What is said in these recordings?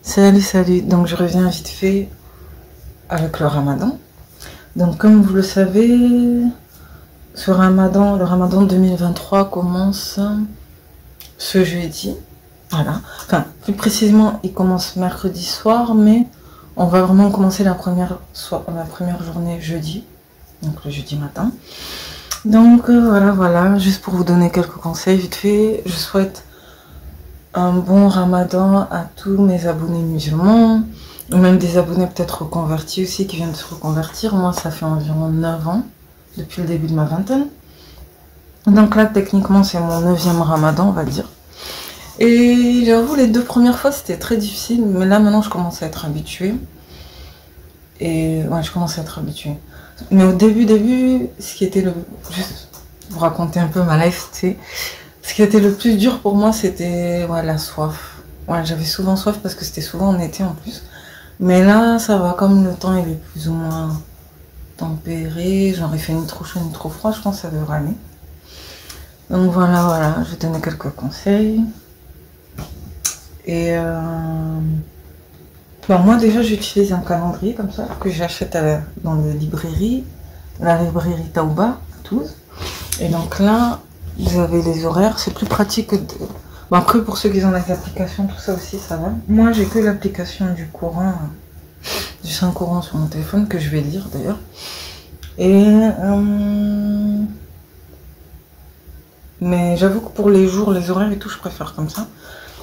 Salut, salut. Donc je reviens vite fait avec le Ramadan. Donc comme vous le savez, le Ramadan 2023 commence ce jeudi. Voilà. Enfin, plus précisément, il commence mercredi soir, mais on va vraiment commencer la première journée jeudi, donc le jeudi matin. Donc voilà, juste pour vous donner quelques conseils vite fait, je souhaite un bon Ramadan à tous mes abonnés musulmans, ou même des abonnés peut-être reconvertis aussi qui viennent de se reconvertir. Moi, ça fait environ 9 ans, depuis le début de ma vingtaine. Donc là, techniquement, c'est mon 9e Ramadan, on va dire. Et j'avoue, les 2 premières fois, c'était très difficile, mais là, maintenant, je commence à être habituée. Et ouais, je commence à être habituée. Mais au début, ce qui était juste vous raconter un peu ma life, tu sais, ce qui était le plus dur pour moi, c'était la soif. Ouais, j'avais souvent soif parce que c'était souvent en été en plus. Mais là, ça va, comme le temps il est plus ou moins tempéré, genre il fait ni trop chaud ni trop froid, je pense que ça devrait aller. Donc voilà, je vais donner quelques conseils. Et moi déjà j'utilise un calendrier comme ça que j'achète dans la librairie Taouba à Toulouse. Et donc là, vous avez les horaires, c'est plus pratique que bon, après pour ceux qui ont les applications, tout ça aussi ça va. Moi j'ai que l'application du Coran, du Saint-Coran sur mon téléphone que je vais lire d'ailleurs. Et mais j'avoue que pour les jours, les horaires et tout, je préfère comme ça.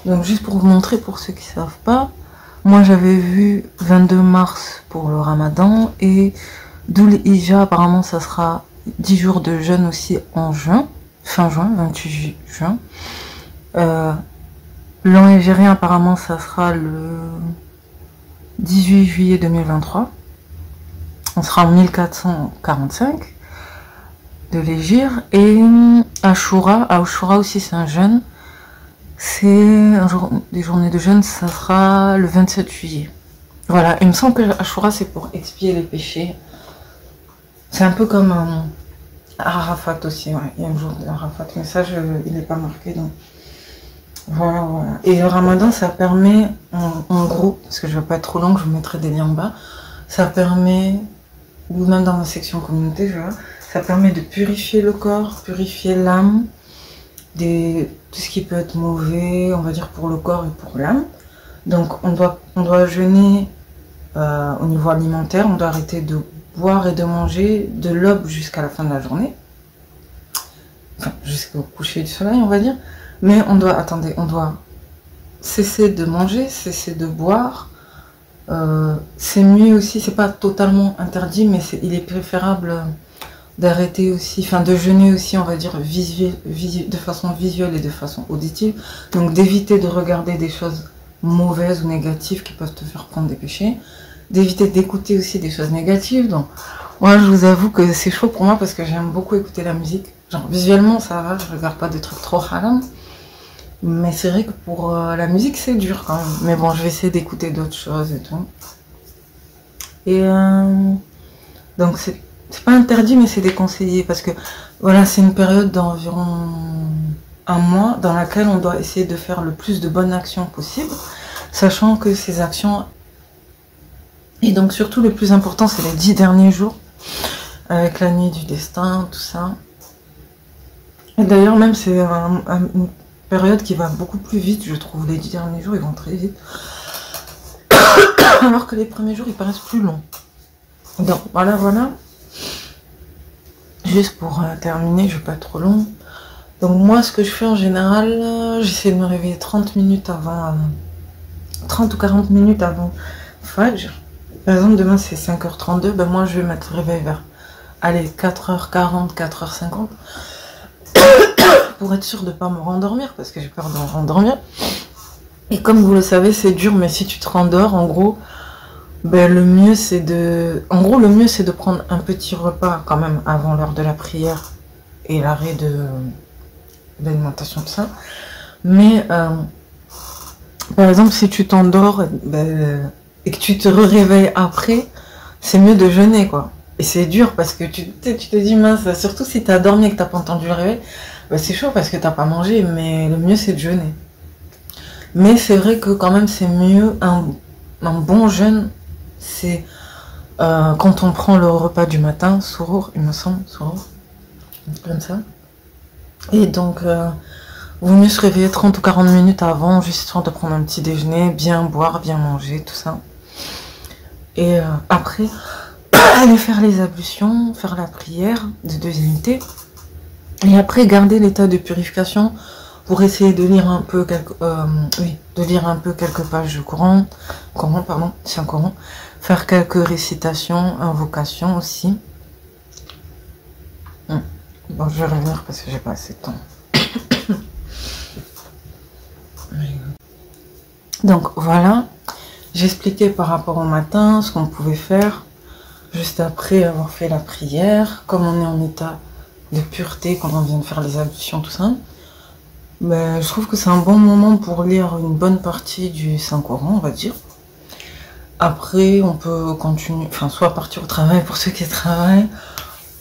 Donc juste pour vous montrer, pour ceux qui savent pas, moi j'avais vu 22 mars pour le Ramadan et Dhul Hijja, apparemment ça sera 10 jours de jeûne aussi en juin, fin juin, 28 juin. L'an égérien apparemment ça sera le 18 juillet 2023. On sera en 1445 de l'Hégire. Et Ashura aussi c'est un jeûne. C'est des journées de jeûne, ça sera le 27 juillet. Voilà, il me semble que Ashura c'est pour expier les péchés. C'est un peu comme Arafat aussi, ouais. Il y a un jour d'Arafat, mais ça il n'est pas marqué. Donc voilà. Et le Ramadan, ça permet, en gros, parce que je ne vais pas être trop longue, je vous mettrai des liens en bas, ça permet, ou même dans la section communauté, je vois, ça permet de purifier le corps, purifier l'âme, tout ce qui peut être mauvais, on va dire pour le corps et pour l'âme. Donc on doit jeûner au niveau alimentaire, on doit arrêter de boire et de manger de l'aube jusqu'à la fin de la journée, enfin jusqu'au coucher du soleil on va dire, mais on doit cesser de manger, cesser de boire, c'est mieux aussi, c'est pas totalement interdit, mais il est préférable d'arrêter aussi, enfin de jeûner aussi on va dire de façon visuelle et de façon auditive, donc d'éviter de regarder des choses mauvaises ou négatives qui peuvent te faire prendre des péchés, d'éviter d'écouter aussi des choses négatives. Donc moi je vous avoue que c'est chaud pour moi parce que j'aime beaucoup écouter la musique, genre visuellement ça va, je regarde pas des trucs trop haram, mais c'est vrai que pour la musique c'est dur quand même, mais bon je vais essayer d'écouter d'autres choses et tout. Et donc c'est pas interdit mais c'est déconseillé parce que voilà, c'est une période d'environ un mois dans laquelle on doit essayer de faire le plus de bonnes actions possible, sachant que ces actions, et donc surtout le plus important c'est les 10 derniers jours avec la nuit du destin, tout ça. Et d'ailleurs même c'est une période qui va beaucoup plus vite, je trouve. Les 10 derniers jours ils vont très vite alors que les premiers jours ils paraissent plus longs. Donc voilà. Juste pour terminer, je ne vais pas être trop long. Donc moi ce que je fais en général, j'essaie de me réveiller 30 minutes avant 30 ou 40 minutes avant Fajr. Par exemple demain c'est 5h32, ben moi je vais mettre le réveil vers 4h40, 4h50 pour être sûr de ne pas me rendormir parce que j'ai peur de me rendormir. Et comme vous le savez c'est dur, mais si tu te rendors en gros, ben le mieux c'est de prendre un petit repas quand même avant l'heure de la prière et l'arrêt de l'alimentation, tout ça. Mais par exemple si tu t'endors et que tu te réveilles après, c'est mieux de jeûner quoi. Et c'est dur parce que tu te dis mince, surtout si tu as dormi et que tu n'as pas entendu le réveil, c'est chaud parce que tu n'as pas mangé, mais le mieux c'est de jeûner. Mais c'est vrai que quand même c'est mieux, un bon jeûne, c'est quand on prend le repas du matin, sourd, il me semble, sourd, comme ça. Et donc, vaut mieux se réveiller 30 ou 40 minutes avant, juste histoire de prendre un petit déjeuner, bien boire, bien manger, tout ça. Et après, aller faire les ablutions, faire la prière de 2 unités. Et après, garder l'état de purification pour essayer de lire un peu quelques pages du Coran, Saint-Coran, faire quelques récitations, invocations aussi. Bon, je vais revenir parce que j'ai pas assez de temps. Donc voilà, j'expliquais par rapport au matin ce qu'on pouvait faire juste après avoir fait la prière, comme on est en état de pureté quand on vient de faire les ablutions, tout ça. Mais je trouve que c'est un bon moment pour lire une bonne partie du Saint-Coran, on va dire. Après, on peut continuer, enfin, soit partir au travail pour ceux qui travaillent,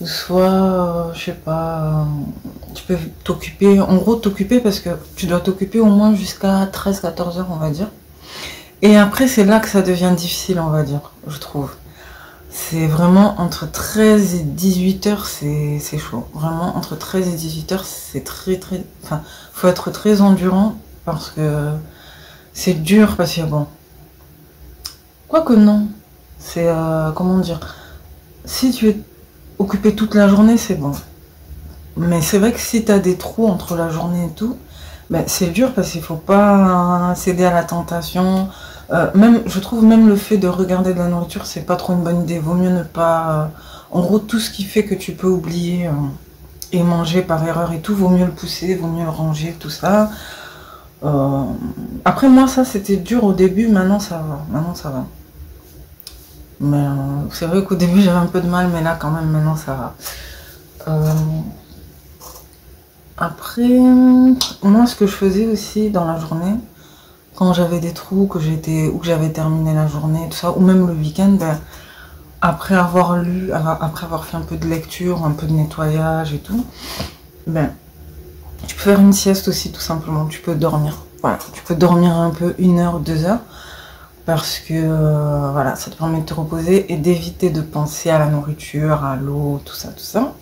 soit, je sais pas, tu peux t'occuper, en gros t'occuper parce que tu dois t'occuper au moins jusqu'à 13-14 heures, on va dire. Et après, c'est là que ça devient difficile, on va dire, je trouve. C'est vraiment entre 13 et 18 heures, c'est chaud. Vraiment, entre 13 et 18 heures, c'est enfin, faut être très endurant parce que c'est dur, parce que bon. Quoique non, c'est, comment dire, si tu es occupé toute la journée, c'est bon. Mais c'est vrai que si tu as des trous entre la journée et tout, ben, c'est dur parce qu'il faut pas céder à la tentation. Même, je trouve même le fait de regarder de la nourriture, c'est pas trop une bonne idée. Vaut mieux ne pas... en gros, tout ce qui fait que tu peux oublier et manger par erreur et tout, vaut mieux le pousser, vaut mieux le ranger, tout ça. Après, moi, ça, c'était dur au début. Maintenant, ça va. Maintenant, ça va. Mais c'est vrai qu'au début, j'avais un peu de mal, mais là, quand même, maintenant, ça va. Après, moi, ce que je faisais aussi dans la journée, quand j'avais des trous, ou que j'avais terminé la journée, tout ça, ou même le week-end, ben, après avoir lu, après avoir fait un peu de lecture, un peu de nettoyage et tout, ben, tu peux faire une sieste aussi, tout simplement. Tu peux dormir. Voilà, tu peux dormir un peu 1 heure, 2 heures, parce que voilà, ça te permet de te reposer et d'éviter de penser à la nourriture, à l'eau, tout ça, tout ça.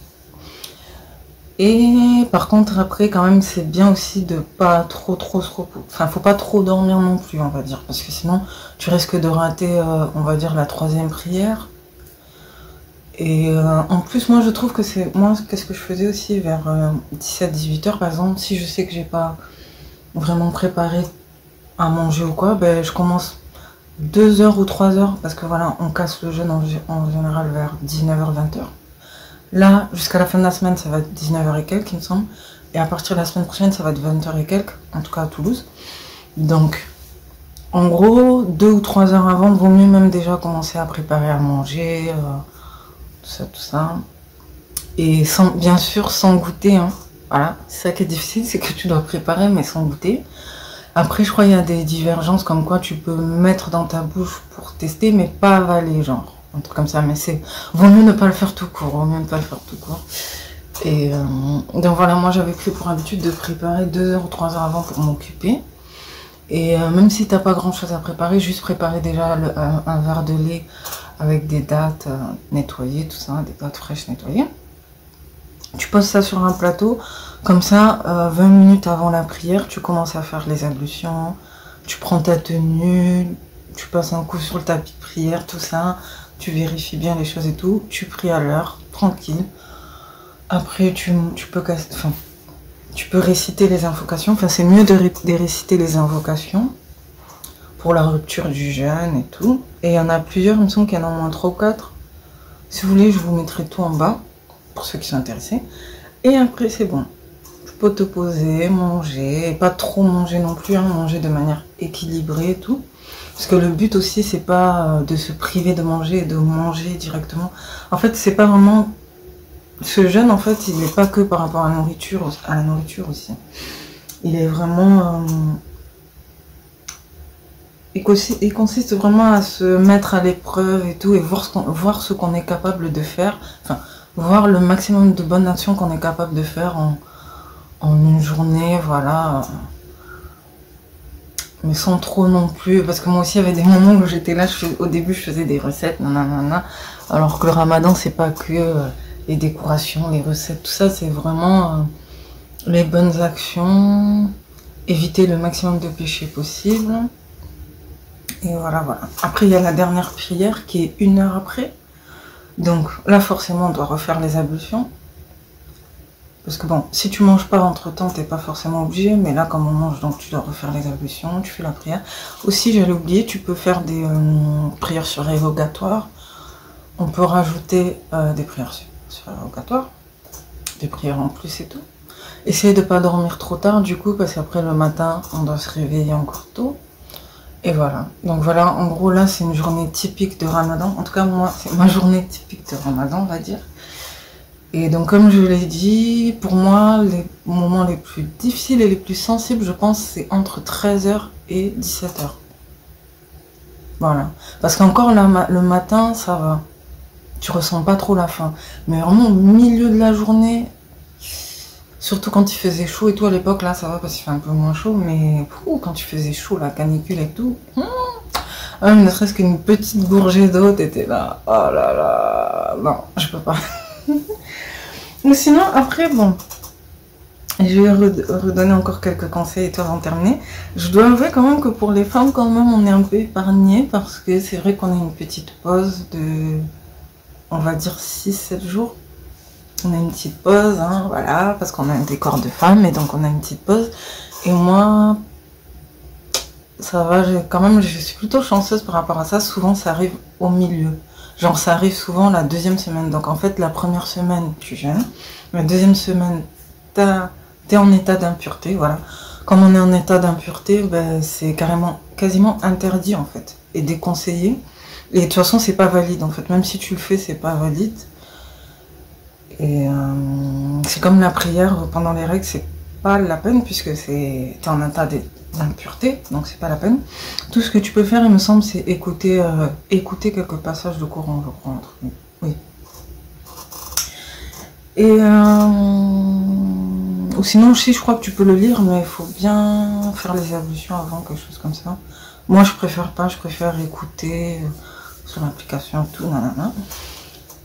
Et par contre, après, quand même, c'est bien aussi de pas trop se reposer. Enfin, faut pas trop dormir non plus, on va dire, parce que sinon, tu risques de rater, on va dire, la 3e prière. Et en plus, moi, je trouve que c'est... Moi, qu'est-ce que je faisais aussi vers 17-18 heures, par exemple, si je sais que j'ai pas vraiment préparé à manger ou quoi, ben, je commence 2 heures ou 3 heures, parce que voilà, on casse le jeûne en général vers 19h, 20h. Là, jusqu'à la fin de la semaine, ça va être 19h et quelques, il me semble. Et à partir de la semaine prochaine, ça va être 20h et quelques, en tout cas à Toulouse. Donc, en gros, 2 ou 3 heures avant, vaut mieux même déjà commencer à préparer à manger, tout ça. Et bien sûr, sans goûter, hein. Voilà, c'est ça qui est difficile, c'est que tu dois préparer, mais sans goûter. Après, je crois qu'il y a des divergences comme quoi tu peux mettre dans ta bouche pour tester, mais pas avaler, genre. Un truc comme ça, mais c'est... Vaut mieux ne pas le faire tout court, vaut mieux ne pas le faire tout court. Et donc voilà, moi j'avais pris pour habitude de préparer 2 heures ou 3 heures avant pour m'occuper. Et même si t'as pas grand chose à préparer, juste préparer déjà un verre de lait avec des dattes nettoyées, tout ça, des dattes fraîches nettoyées. Tu poses ça sur un plateau, comme ça, 20 minutes avant la prière, tu commences à faire les ablutions, tu prends ta tenue, tu passes un coup sur le tapis de prière, tout ça, tu vérifies bien les choses et tout, tu pries à l'heure, tranquille. Après, tu peux réciter les invocations, enfin c'est mieux de réciter les invocations pour la rupture du jeûne et tout. Et il y en a plusieurs, il me semble qu'il y en a au moins 3 ou 4. Si vous voulez, je vous mettrai tout en bas, pour ceux qui sont intéressés. Et après, c'est bon. Tu peux te poser, manger, et pas trop manger non plus, hein, manger de manière équilibrée et tout. Parce que le but aussi, c'est pas de se priver de manger et de manger directement. En fait, c'est pas vraiment... Ce jeûne, en fait, il n'est pas que par rapport à la nourriture aussi. Il est vraiment... il consiste vraiment à se mettre à l'épreuve et tout, et voir ce qu'on est capable de faire. Enfin, voir le maximum de bonnes actions qu'on est capable de faire en une journée, voilà. mais sans trop non plus, parce que moi aussi, il y avait des moments où j'étais là, au début, je faisais des recettes, nanana, alors que le ramadan, c'est pas que les décorations, les recettes, tout ça, c'est vraiment les bonnes actions, éviter le maximum de péchés possible. Et voilà, voilà. Après, il y a la dernière prière qui est 1 heure après. Donc là, forcément, on doit refaire les ablutions. Parce que bon, si tu manges pas entre-temps, t'es pas forcément obligé. Mais là, comme on mange, donc tu dois refaire les ablutions, tu fais la prière. Aussi, j'allais oublier, tu peux faire des prières surérogatoires. On peut rajouter des prières surérogatoires. Des prières en plus et tout. Essayez de pas dormir trop tard, du coup, parce qu'après le matin, on doit se réveiller encore tôt. Et voilà. Donc voilà, en gros, là, c'est une journée typique de Ramadan. En tout cas, moi, c'est ma journée typique de Ramadan, on va dire. Et donc, comme je l'ai dit, pour moi, les moments les plus difficiles et les plus sensibles, je pense, c'est entre 13h et 17h. Voilà. Parce qu'encore le matin, ça va. Tu ressens pas trop la faim. Mais vraiment, au milieu de la journée, surtout quand il faisait chaud et tout, à l'époque, là, ça va parce qu'il fait un peu moins chaud. Mais quand il faisait chaud, la canicule et tout, ne serait-ce qu'une petite gorgée d'eau, t'étais là. Oh là là. Non, je peux pas. Ou sinon, après, bon, je vais redonner encore quelques conseils et tout avant de terminer. Je dois avouer quand même que pour les femmes, quand même, on est un peu épargné parce que c'est vrai qu'on a une petite pause de, on va dire, 6-7 jours. On a une petite pause, hein, voilà, parce qu'on a un décor de femme et donc on a une petite pause. Et moi, ça va, je suis plutôt chanceuse par rapport à ça. Souvent, ça arrive au milieu. Genre, ça arrive souvent la 2e semaine. Donc, en fait, la première semaine, tu jeûnes. La 2e semaine, t'es en état d'impureté, voilà. Comme on est en état d'impureté, ben, c'est quasiment interdit, en fait. Et déconseillé. Et de toute façon, c'est pas valide, en fait. Même si tu le fais, c'est pas valide. Et c'est comme la prière pendant les règles, c'est pas la peine, puisque t'es en état d'impureté, donc c'est pas la peine. Tout ce que tu peux faire, il me semble, c'est écouter quelques passages de Coran, je crois. Oui. Et ou sinon aussi, je crois que tu peux le lire, mais il faut bien faire les ablutions avant, quelque chose comme ça. Moi, je préfère pas, je préfère écouter sur l'application tout, nanana.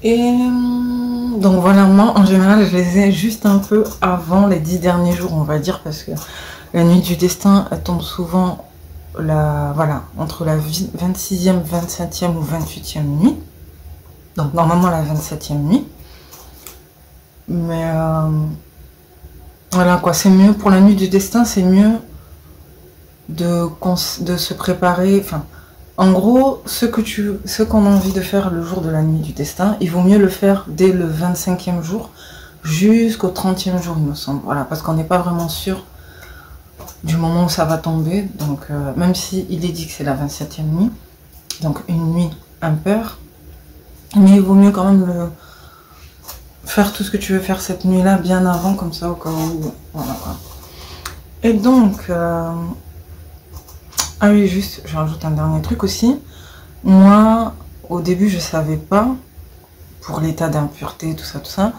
Et donc voilà, moi en général je les ai juste un peu avant les 10 derniers jours, on va dire, parce que la nuit du destin, elle tombe souvent entre la 26e, 27e ou 28e nuit. Donc normalement la 27e nuit. Mais voilà quoi, c'est mieux pour la nuit du destin, c'est mieux de se préparer, enfin... En gros, ce qu'on a envie de faire le jour de la nuit du destin, il vaut mieux le faire dès le 25e jour jusqu'au 30e jour, il me semble. Voilà, parce qu'on n'est pas vraiment sûr du moment où ça va tomber. Donc, même si il est dit que c'est la 27e nuit, donc une nuit impaire, mais il vaut mieux quand même faire tout ce que tu veux faire cette nuit-là bien avant, comme ça, au cas où. Voilà. Et donc... Ah oui, juste, je rajoute un dernier truc aussi. Moi, au début, je savais pas, pour l'état d'impureté, tout ça.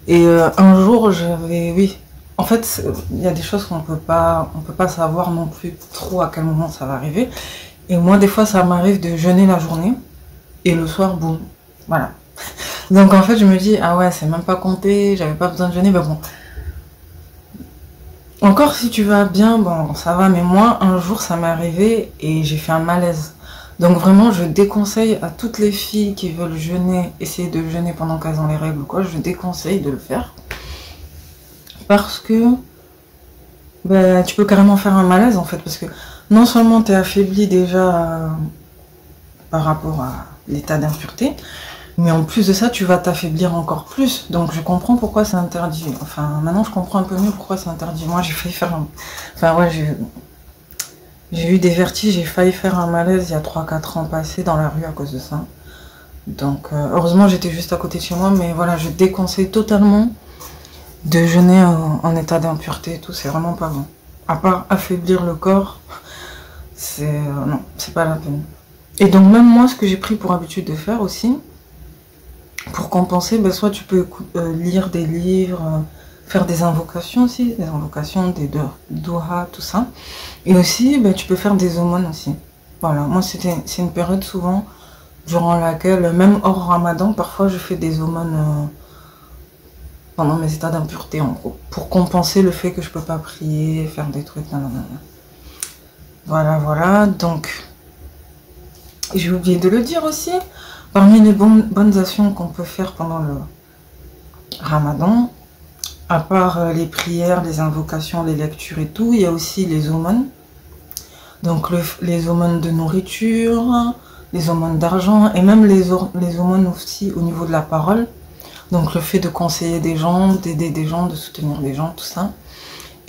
Et un jour, oui. En fait, il y a des choses qu'on peut pas savoir non plus trop à quel moment ça va arriver. Et moi, des fois, ça m'arrive de jeûner la journée. Et le soir, boum. Voilà. Donc, en fait, je me dis, ah ouais, c'est même pas compté, j'avais pas besoin de jeûner, mais bon. Encore si tu vas bien, bon, ça va, mais moi, un jour, ça m'est arrivé et j'ai fait un malaise. Donc vraiment, je déconseille à toutes les filles qui veulent jeûner, essayer de jeûner pendant qu'elles ont les règles ou quoi, je déconseille de le faire. Parce que ben, tu peux carrément faire un malaise, en fait, parce que non seulement tu es affaibli déjà par rapport à l'état d'impureté, mais en plus de ça, tu vas t'affaiblir encore plus. Donc je comprends pourquoi c'est interdit. Enfin, maintenant je comprends un peu mieux pourquoi c'est interdit. Moi, j'ai failli faire un... Enfin, ouais, j'ai eu des vertiges, j'ai failli faire un malaise il y a 3-4 ans passés dans la rue à cause de ça. Donc, heureusement, j'étais juste à côté de chez moi, mais voilà, je déconseille totalement de jeûner en état d'impureté et tout. C'est vraiment pas bon. À part affaiblir le corps, non, c'est pas la peine. Et donc, même moi, ce que j'ai pris pour habitude de faire aussi, pour compenser, ben, soit tu peux lire des livres, faire des invocations aussi, des invocations, des doha, tout ça. Et aussi, ben, tu peux faire des aumônes aussi. Voilà, moi c'est une période souvent durant laquelle, même hors ramadan, parfois je fais des aumônes pendant mes états d'impureté en gros, pour compenser le fait que je peux pas prier, faire des trucs, nanana. Voilà, voilà, donc j'ai oublié de le dire aussi, parmi les bonnes actions qu'on peut faire pendant le ramadan, à part les prières, les invocations, les lectures et tout, il y a aussi les aumônes. Donc les aumônes de nourriture, les aumônes d'argent et même les aumônes aussi au niveau de la parole. Donc le fait de conseiller des gens, d'aider des gens, de soutenir des gens, tout ça.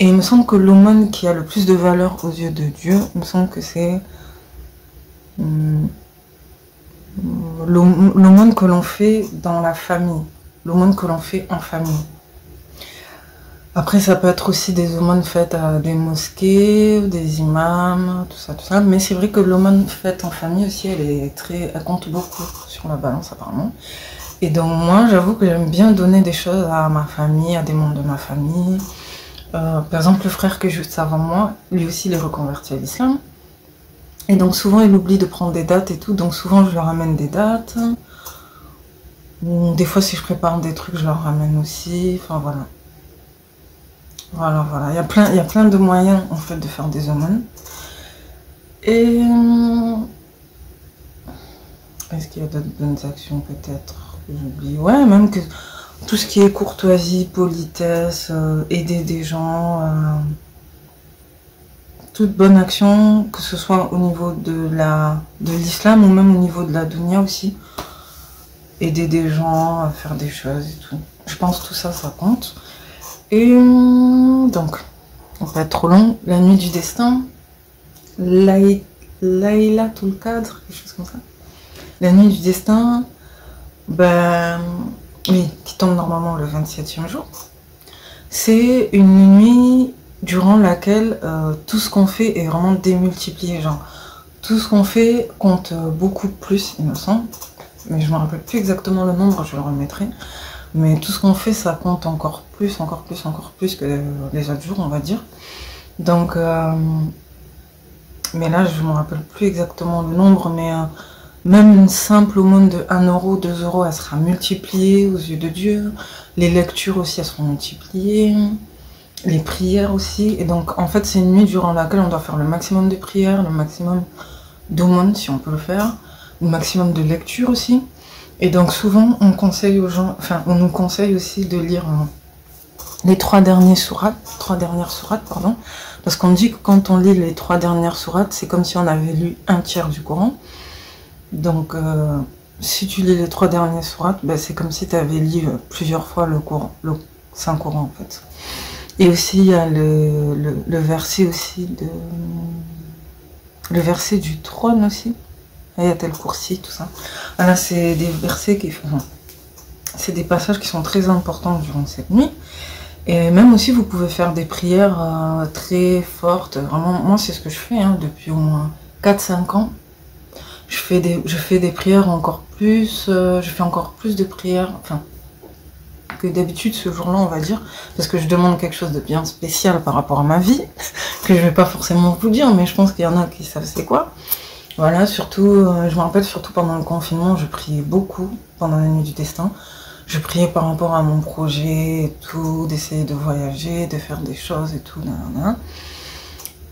Et il me semble que l'aumône qui a le plus de valeur aux yeux de Dieu, il me semble que c'est l'aumône que l'on fait dans la famille, l'aumône que l'on fait en famille. Après, ça peut être aussi des aumônes faites à des mosquées, des imams, tout ça. Mais c'est vrai que l'aumône faite en famille aussi, elle compte beaucoup sur la balance apparemment. Et donc moi, j'avoue que j'aime bien donner des choses à ma famille, à des membres de ma famille. Par exemple, le frère qui est juste avant moi, lui aussi, il est reconverti à l'islam. Et donc souvent, il oublie de prendre des dates et tout. Donc souvent, je leur ramène des dates. Des fois, si je prépare des trucs, je leur ramène aussi. Enfin, voilà. Voilà, voilà. Il y a plein de moyens, en fait, de faire des aumônes. Et... est-ce qu'il y a d'autres bonnes actions, peut-être? J'oublie. Ouais, même que tout ce qui est courtoisie, politesse, aider des gens... toute bonne action, que ce soit au niveau de l'islam ou même au niveau de la dunya aussi. Aider des gens à faire des choses et tout. Je pense que tout ça, ça compte. Et donc, on va pas être trop long. La nuit du destin, Laylatul Qadr, quelque chose comme ça. La nuit du destin, ben, oui, qui tombe normalement le 27e jour. C'est une nuit durant laquelle tout ce qu'on fait est vraiment démultiplié. Genre, tout ce qu'on fait compte beaucoup plus, il me semble. Mais je ne me rappelle plus exactement le nombre, je le remettrai. Mais tout ce qu'on fait, ça compte encore plus que les autres jours, on va dire. Donc, mais là, je ne me rappelle plus exactement le nombre, mais même une simple aumône de 1 euro, 2 euros, elle sera multipliée aux yeux de Dieu. Les lectures aussi, elles seront multipliées. Les prières aussi. Et donc, en fait, c'est une nuit durant laquelle on doit faire le maximum de prières, le maximum d'aumônes, si on peut le faire. Le maximum de lecture aussi. Et donc souvent on conseille aux gens, enfin on nous conseille aussi de lire les 3 dernières sourates, pardon, parce qu'on dit que quand on lit les 3 dernières sourates, c'est comme si on avait lu un tiers du Coran. Donc si tu lis les 3 dernières sourates, ben, c'est comme si tu avais lu plusieurs fois le Coran, le Saint-Coran en fait. Et aussi il y a le verset aussi le verset du trône aussi. Ayatul Kursi, tout ça. Là, c'est des versets c'est des passages qui sont très importants durant cette nuit. Et même aussi, vous pouvez faire des prières très fortes. Vraiment, moi, c'est ce que je fais depuis au moins 4-5 ans. Je fais des prières encore plus. Je fais encore plus de prières, enfin, que d'habitude ce jour-là, on va dire. Parce que je demande quelque chose de bien spécial par rapport à ma vie. Que je vais pas forcément vous dire, mais je pense qu'il y en a qui savent c'est quoi. Voilà, surtout, je me rappelle surtout pendant le confinement, je priais beaucoup pendant la nuit du destin. Je priais par rapport à mon projet et tout, d'essayer de voyager, de faire des choses et tout, nanana.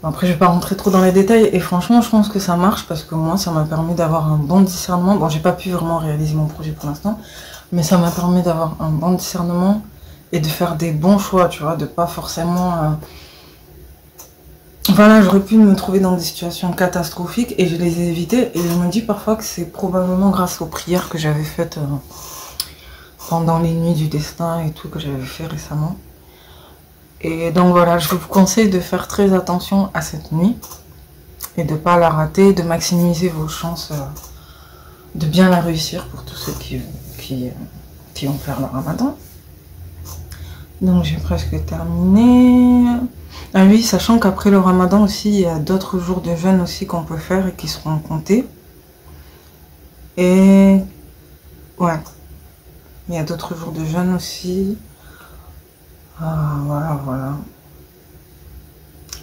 Après, je vais pas rentrer trop dans les détails et franchement, je pense que ça marche parce que moi, ça m'a permis d'avoir un bon discernement. Bon, j'ai pas pu vraiment réaliser mon projet pour l'instant, mais ça m'a permis d'avoir un bon discernement et de faire des bons choix, tu vois, de pas forcément... Voilà, j'aurais pu me trouver dans des situations catastrophiques et je les ai évitées. Et je me dis parfois que c'est probablement grâce aux prières que j'avais faites pendant les nuits du destin et tout, que j'avais fait récemment. Et donc voilà, je vous conseille de faire très attention à cette nuit et de ne pas la rater, de maximiser vos chances de bien la réussir pour tous ceux qui vont faire le ramadan. Donc j'ai presque terminé. Ah oui, sachant qu'après le ramadan aussi, il y a d'autres jours de jeûne aussi qu'on peut faire et qui seront comptés. Et ouais, il y a d'autres jours de jeûne aussi. Ah, voilà, voilà.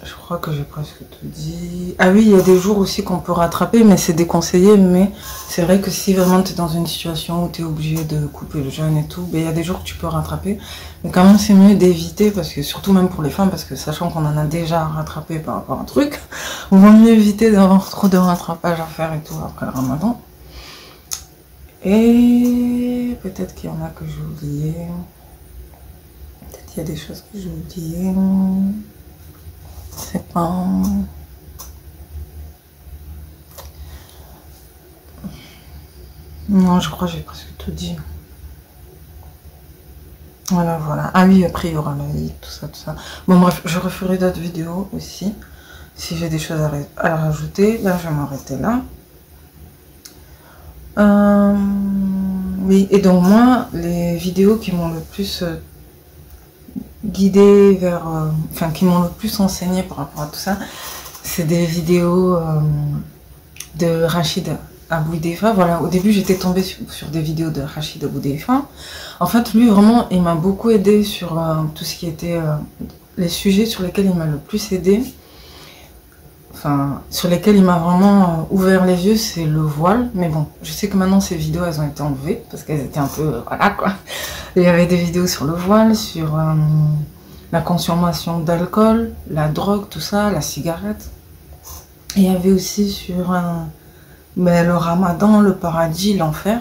Je crois que j'ai presque tout dit. Ah oui, il y a des jours aussi qu'on peut rattraper, mais c'est déconseillé. Mais c'est vrai que si vraiment tu es dans une situation où tu es obligé de couper le jeûne et tout, ben, il y a des jours que tu peux rattraper. Mais quand même, c'est mieux d'éviter, parce que surtout même pour les femmes, parce que sachant qu'on en a déjà rattrapé par rapport à un truc, on va mieux éviter d'avoir trop de rattrapage à faire et tout après le ramadan. Et peut-être qu'il y en a que j'ai oublié. Peut-être qu'il y a des choses que j'ai oubliées. C'est pas... Non, je crois que j'ai presque tout dit. Voilà, voilà. Ah oui, après il y aura la vie, tout ça, tout ça. Bon bref, je referai d'autres vidéos aussi. Si j'ai des choses à rajouter, là je vais m'arrêter là. Oui, et donc moi, les vidéos qui m'ont le plus guidée vers... enfin, qui m'ont le plus enseigné par rapport à tout ça, c'est des vidéos de Rachid Aboudefa. Voilà, au début j'étais tombée sur des vidéos de Rachid Aboudefa. En fait, lui vraiment, il m'a beaucoup aidé sur tout ce qui était les sujets sur lesquels il m'a le plus aidé. Enfin, sur lesquels il m'a vraiment ouvert les yeux, c'est le voile. Mais bon, je sais que maintenant ces vidéos, elles ont été enlevées parce qu'elles étaient un peu, voilà quoi. Il y avait des vidéos sur le voile, sur la consommation d'alcool, la drogue, tout ça, la cigarette. Et il y avait aussi sur mais le ramadan, le paradis, l'enfer.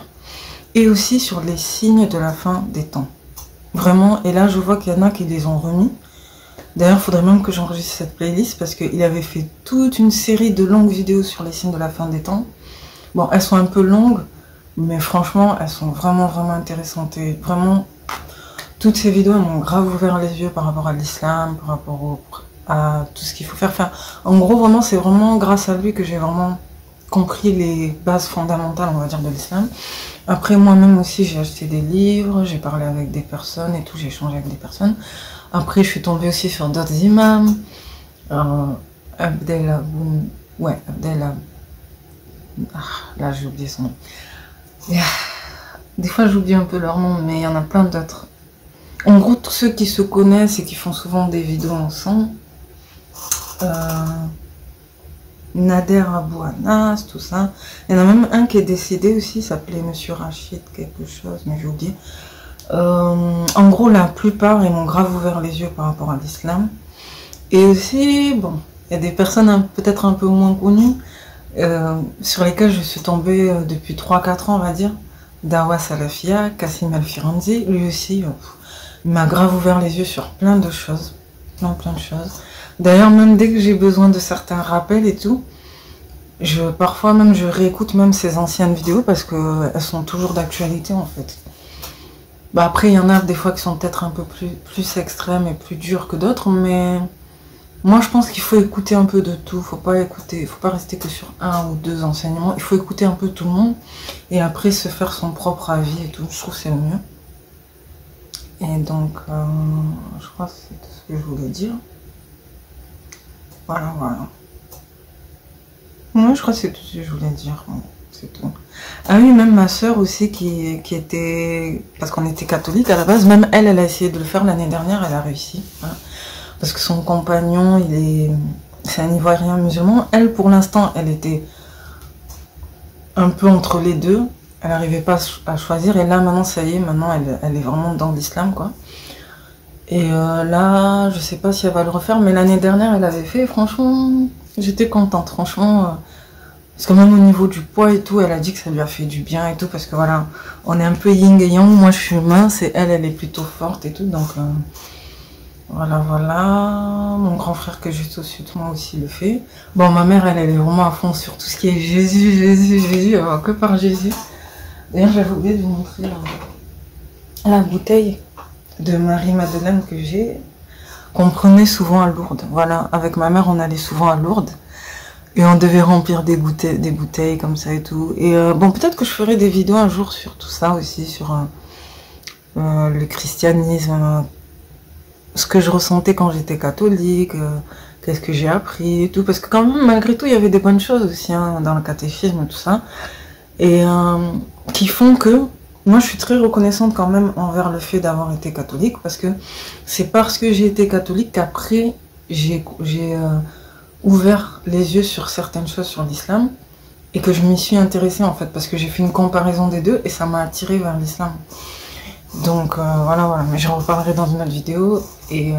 Et aussi sur les signes de la fin des temps. Vraiment, et là je vois qu'il y en a qui les ont remis. D'ailleurs, il faudrait même que j'enregistre cette playlist parce qu'il avait fait toute une série de longues vidéos sur les signes de la fin des temps. Bon, elles sont un peu longues, mais franchement, elles sont vraiment, vraiment intéressantes. Et vraiment, toutes ces vidéos m'ont grave ouvert les yeux par rapport à l'islam, par rapport à tout ce qu'il faut faire. Enfin, en gros, vraiment, c'est vraiment grâce à lui que j'ai vraiment compris les bases fondamentales, on va dire, de l'islam. Après, moi-même aussi, j'ai acheté des livres, j'ai parlé avec des personnes et tout, j'ai échangé avec des personnes. Après, je suis tombée aussi sur d'autres imams. Abdel Aboun... Ouais, Abdel Aboun... Ah, là, j'ai oublié son nom. Des fois, j'oublie un peu leur nom, mais il y en a plein d'autres. En gros, tous ceux qui se connaissent et qui font souvent des vidéos ensemble. Nader Abou Anas, tout ça. Il y en a même un qui est décédé aussi, il s'appelait Monsieur Rachid quelque chose, mais j'ai oublié. En gros, la plupart, ils m'ont grave ouvert les yeux par rapport à l'islam. Et aussi, bon, il y a des personnes peut-être un peu moins connues, sur lesquelles je suis tombée depuis 3-4 ans, on va dire. Dawa Salafia, Kassim Al-Firanzi, lui aussi, il m'a grave ouvert les yeux sur plein de choses. Plein de choses. D'ailleurs, même dès que j'ai besoin de certains rappels et tout, parfois même je réécoute même ces anciennes vidéos parce qu'elles sont toujours d'actualité en fait. Bah après, il y en a des fois qui sont peut-être un peu plus extrêmes et plus dures que d'autres, mais moi je pense qu'il faut écouter un peu de tout. Faut pas rester que sur un ou deux enseignements. Il faut écouter un peu tout le monde et après se faire son propre avis et tout. Je trouve que c'est le mieux. Et donc, je crois que c'est tout ce que je voulais dire. Voilà, voilà. Moi, je crois que c'est tout ce que je voulais dire. C'est tout. Ah oui, même ma soeur aussi qui était... Parce qu'on était catholique à la base, même elle a essayé de le faire l'année dernière, elle a réussi. Voilà. Parce que son compagnon, c'est un Ivoirien musulman. Elle, pour l'instant, elle était un peu entre les deux. Elle n'arrivait pas à choisir. Et là, maintenant, ça y est, maintenant, elle est vraiment dans l'islam, quoi. Et là, je sais pas si elle va le refaire, mais l'année dernière, elle avait fait. Franchement, j'étais contente, franchement. Parce que même au niveau du poids et tout, elle a dit que ça lui a fait du bien et tout. Parce que voilà, on est un peu yin et yang. Moi, je suis mince et elle est plutôt forte et tout. Donc, voilà, voilà. Mon grand frère que juste au-dessus de moi aussi le fait. Bon, ma mère, elle est vraiment à fond sur tout ce qui est Jésus, Jésus, Jésus. Elle va que par Jésus. D'ailleurs, j'avais oublié de vous montrer la bouteille de Marie-Madeleine que j'ai, qu'on prenait souvent à Lourdes. Voilà, avec ma mère, on allait souvent à Lourdes. Et on devait remplir des bouteilles comme ça et tout. Et bon, peut-être que je ferai des vidéos un jour sur tout ça aussi, sur le christianisme, ce que je ressentais quand j'étais catholique, qu'est-ce que j'ai appris et tout. Parce que quand même, malgré tout, il y avait des bonnes choses aussi hein, dans le catéchisme et tout ça. Et qui font que moi je suis très reconnaissante quand même envers le fait d'avoir été catholique, parce que c'est parce que j'ai été catholique qu'après j'ai ouvert les yeux sur certaines choses sur l'islam, et que je m'y suis intéressée en fait, parce que j'ai fait une comparaison des deux et ça m'a attirée vers l'islam. Donc voilà, mais j'en reparlerai dans une autre vidéo. Et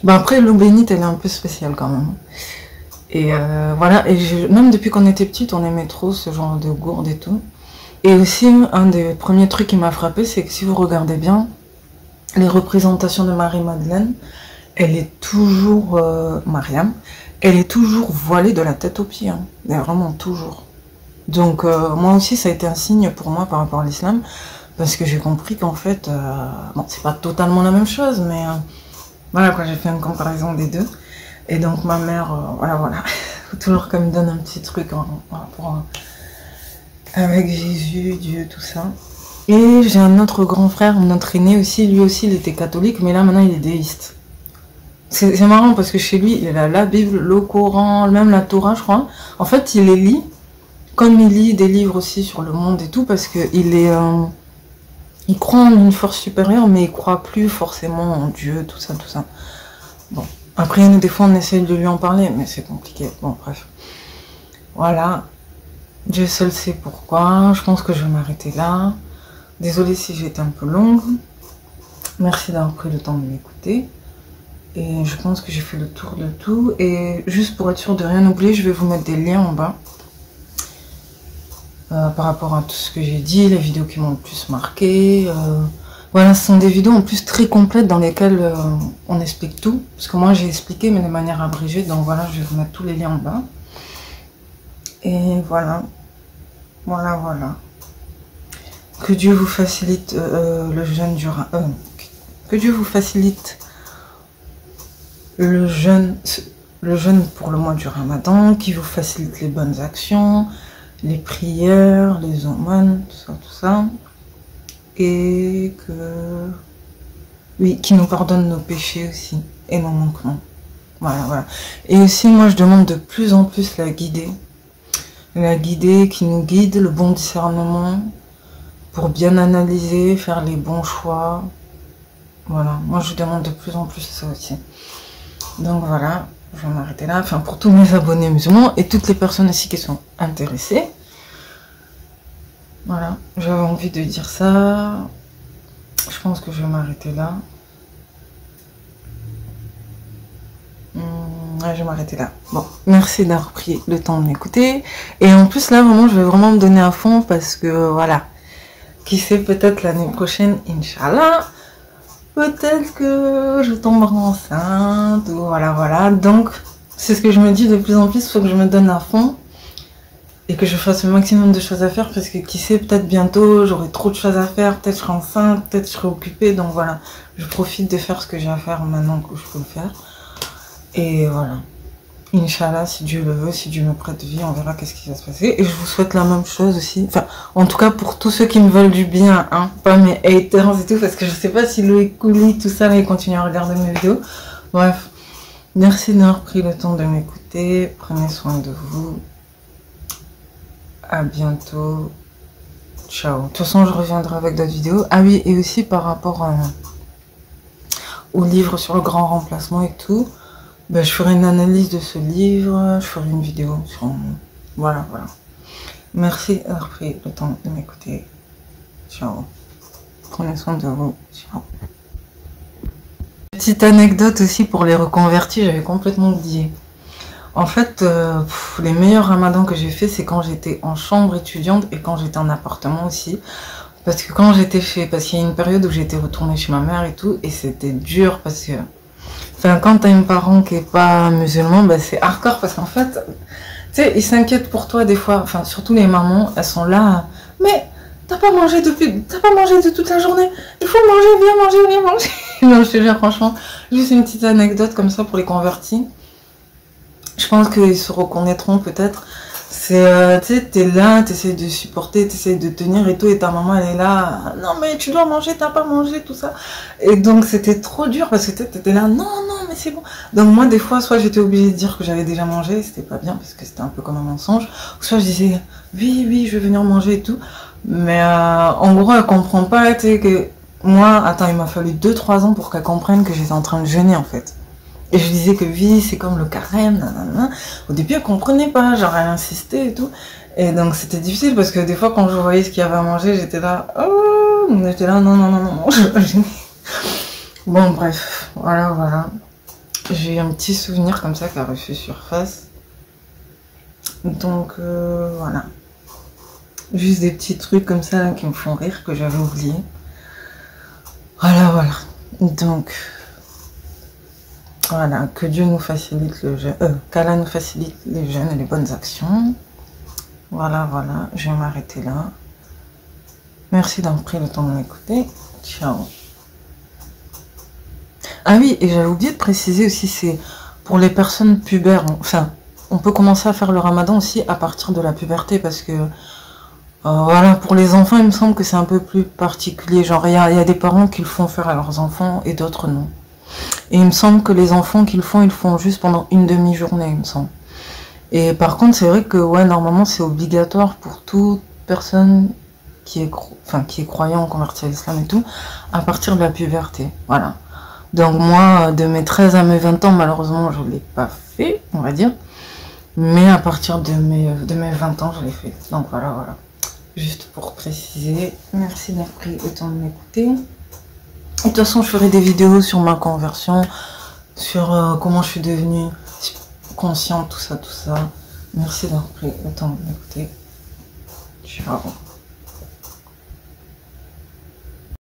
après, l'eau bénite, elle est un peu spéciale quand même. Et voilà, et même depuis qu'on était petite, on aimait trop ce genre de gourde et tout. Et aussi, un des premiers trucs qui m'a frappé, c'est que si vous regardez bien, les représentations de Marie-Madeleine, elle est toujours, Mariam, elle est toujours voilée de la tête aux pieds, hein. Vraiment toujours. Donc moi aussi, ça a été un signe pour moi par rapport à l'islam, parce que j'ai compris qu'en fait, bon, c'est pas totalement la même chose, mais voilà quoi, j'ai fait une comparaison des deux. Et donc ma mère, voilà, toujours qu'elle me donne un petit truc avec Jésus, Dieu, tout ça. Et j'ai un autre grand frère, notre aîné aussi, lui aussi il était catholique, mais là maintenant il est déiste. C'est marrant parce que chez lui, il a la Bible, le Coran, même la Torah, je crois. En fait, il les lit, comme il lit des livres aussi sur le monde et tout, parce qu'il est... il croit en une force supérieure, mais il croit plus forcément en Dieu, tout ça. Bon. Après, nous, des fois, on essaye de lui en parler, mais c'est compliqué. Bon, bref. Voilà. Dieu seul sait pourquoi. Je pense que je vais m'arrêter là. Désolée si j'ai été un peu longue. Merci d'avoir pris le temps de m'écouter. Et je pense que j'ai fait le tour de tout. Et juste pour être sûr de rien oublier, je vais vous mettre des liens en bas. Par rapport à tout ce que j'ai dit, les vidéos qui m'ont le plus marqué. Voilà, ce sont des vidéos en plus très complètes dans lesquelles on explique tout. Parce que moi j'ai expliqué, mais de manière abrégée. Donc voilà, je vais vous mettre tous les liens en bas. Et voilà. Voilà. Que Dieu vous facilite le jeûne du que Dieu vous facilite le jeûne pour le mois du Ramadan, qui vous facilite les bonnes actions, les prières, les aumônes, tout ça. Et que... Oui, qui nous pardonne nos péchés aussi, et nos manquements. Voilà. Et aussi, moi, je demande de plus en plus la guider, qui nous guide, le bon discernement, pour bien analyser, faire les bons choix. Voilà, moi, je demande de plus en plus ça aussi. Donc voilà, je vais m'arrêter là. Enfin, pour tous mes abonnés musulmans et toutes les personnes aussi qui sont intéressées. Voilà, j'avais envie de dire ça. Je pense que je vais m'arrêter là. Ouais, je vais m'arrêter là. Bon, merci d'avoir pris le temps de m'écouter. Et en plus, là, vraiment, je vais vraiment me donner à fond parce que, voilà. Qui sait, peut-être l'année prochaine, Inch'Allah, peut-être que je tomberai enceinte, ou voilà. Donc, c'est ce que je me dis de plus en plus, il faut que je me donne à fond. Et que je fasse le maximum de choses à faire, parce que qui sait, peut-être bientôt, j'aurai trop de choses à faire, peut-être je serai enceinte, peut-être je serai occupée, donc voilà. Je profite de faire ce que j'ai à faire maintenant que je peux le faire. Et voilà. Inch'Allah, si Dieu le veut, si Dieu me prête vie, on verra qu'est-ce qui va se passer. Et je vous souhaite la même chose aussi. Enfin, en tout cas, pour tous ceux qui me veulent du bien, hein, pas mes haters et tout, parce que je sais pas si Loïc Couli, tout ça, là, ils continuent à regarder mes vidéos. Bref. Merci d'avoir pris le temps de m'écouter. Prenez soin de vous. À bientôt. Ciao. De toute façon, je reviendrai avec d'autres vidéos. Ah oui, et aussi par rapport au livre sur le grand remplacement et tout, ben, je ferai une analyse de ce livre, je ferai une vidéo sur... Voilà. Merci d'avoir pris le temps de m'écouter. Ciao. Prenez soin de vous. Ciao. Petite anecdote aussi pour les reconvertis, j'avais complètement oublié. En fait, les meilleurs ramadans que j'ai fait, c'est quand j'étais en chambre étudiante et quand j'étais en appartement aussi. Parce que quand j'étais parce qu'il y a une période où j'étais retournée chez ma mère et tout, et c'était dur parce que... Enfin, quand t'as un parent qui est pas musulman, bah, c'est hardcore parce qu'en fait, tu sais, ils s'inquiètent pour toi des fois. Enfin, surtout les mamans, elles sont là. Mais t'as pas mangé de toute la journée. Il faut manger, viens manger. Non, je te jure, franchement, juste une petite anecdote comme ça pour les convertis. Je pense qu'ils se reconnaîtront peut-être. C'est, tu sais, t'es là, t'essayes de supporter, t'essayes de tenir et tout, et ta maman, elle est là, non mais tu dois manger, t'as pas mangé, tout ça. Et donc c'était trop dur parce que t'étais là, non, mais c'est bon. Donc moi, des fois, soit j'étais obligée de dire que j'avais déjà mangé, c'était pas bien parce que c'était un peu comme un mensonge, ou soit je disais, oui, je vais venir manger et tout. Mais en gros, elle comprend pas, tu sais, que moi, attends, il m'a fallu 2-3 ans pour qu'elle comprenne que j'étais en train de jeûner, en fait. Et je disais que oui, c'est comme le carême, nanana. Au début, elle comprenait pas, genre elle insistait et tout. Et donc c'était difficile parce que des fois, quand je voyais ce qu'il y avait à manger, j'étais là, oh, j'étais là, non, non, non, non, non, je vais pas jeûner. Bon, bref, voilà, voilà. J'ai eu un petit souvenir comme ça qui a refait surface. Donc, voilà. Juste des petits trucs comme ça là, qui me font rire, que j'avais oublié. Voilà, voilà. Donc, voilà, que Dieu nous facilite le jeûne, qu'Allah nous facilite les jeûnes et les bonnes actions. Voilà, voilà, je vais m'arrêter là. Merci d'avoir pris le temps de m'écouter. Ciao. Ah oui, et j'avais oublié de préciser aussi, c'est pour les personnes pubères. Enfin, on peut commencer à faire le ramadan aussi à partir de la puberté parce que voilà, pour les enfants, il me semble que c'est un peu plus particulier. Genre, il y a des parents qui le font faire à leurs enfants et d'autres non. Et il me semble que les enfants qui le font, ils le font juste pendant une demi-journée, il me semble. Et par contre, c'est vrai que ouais, normalement, c'est obligatoire pour toute personne qui est croyant, converti à l'islam et tout, à partir de la puberté. Voilà. Donc moi, de mes 13 à mes 20 ans, malheureusement, je ne l'ai pas fait, on va dire. Mais à partir de mes 20 ans, je l'ai fait. Donc voilà, voilà. Juste pour préciser, merci d'avoir pris le temps de m'écouter. Et de toute façon, je ferai des vidéos sur ma conversion, sur comment je suis devenue consciente, tout ça, tout ça. Merci d'avoir pris le temps de m'écouter. Ciao.